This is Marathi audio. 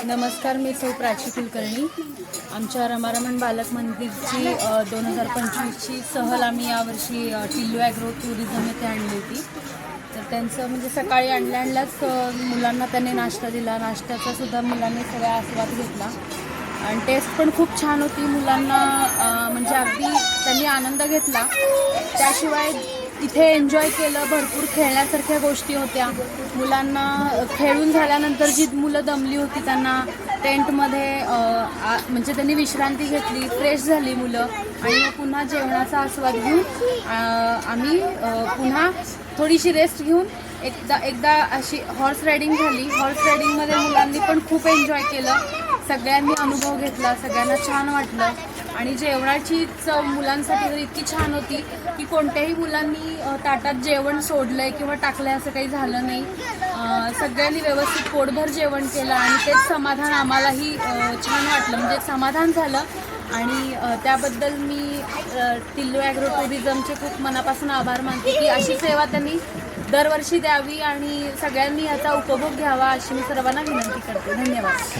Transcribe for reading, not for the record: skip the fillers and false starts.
नमस्कार, मी सौ प्राची कुलकर्णी. आमच्या रमारमण बालक मंदिरची 2025ची सहल आम्ही यावर्षी टिल्लू ॲग्रो टुरिझम येथे आणली होती. तर त्यांचं म्हणजे सकाळी आणल्याच मुलांना त्यांनी नाश्ता दिला. नाश्त्याचा सुद्धा मुलांनी सगळा आस्वाद घेतला आणि टेस्ट पण खूप छान होती. मुलांना म्हणजे अगदी त्यांनी आनंद घेतला. त्याशिवाय इथे एन्जॉय केलं. भरपूर खेळण्यासारख्या गोष्टी होत्या. मुलांना खेळून झाल्यानंतर जी मुलं दमली होती त्यांना टेंटमध्ये म्हणजे त्यांनी विश्रांती घेतली, फ्रेश झाली मुलं आणि पुन्हा जेवणाचा आस्वाद घेऊन आम्ही पुन्हा थोडीशी रेस्ट घेऊन एकदा अशी हॉर्स रायडिंग झाली. हॉर्स रायडिंगमध्ये मुलांनी पण खूप एन्जॉय केलं. सगळ्यांनी अनुभव घेतला, सगळ्यांना छान वाटलं आणि जेवणाची चव मुलांसाठी तर इतकी छान होती की कोणत्याही मुलांनी ताटात जेवण सोडलंय किंवा टाकलंय असं काही झालं नाही. सगळ्यांनी व्यवस्थित पोटभर जेवण केलं आणि तेच समाधान आम्हालाही छान वाटलं, म्हणजे समाधान झालं. आणि त्याबद्दल मी टिल्लू ॲग्रो टुरिझमचे खूप मनापासून आभार मानते की अशी सेवा त्यांनी दरवर्षी द्यावी आणि सगळ्यांनी याचा उपभोग घ्यावा अशी मी सर्वांना विनंती करते. धन्यवाद.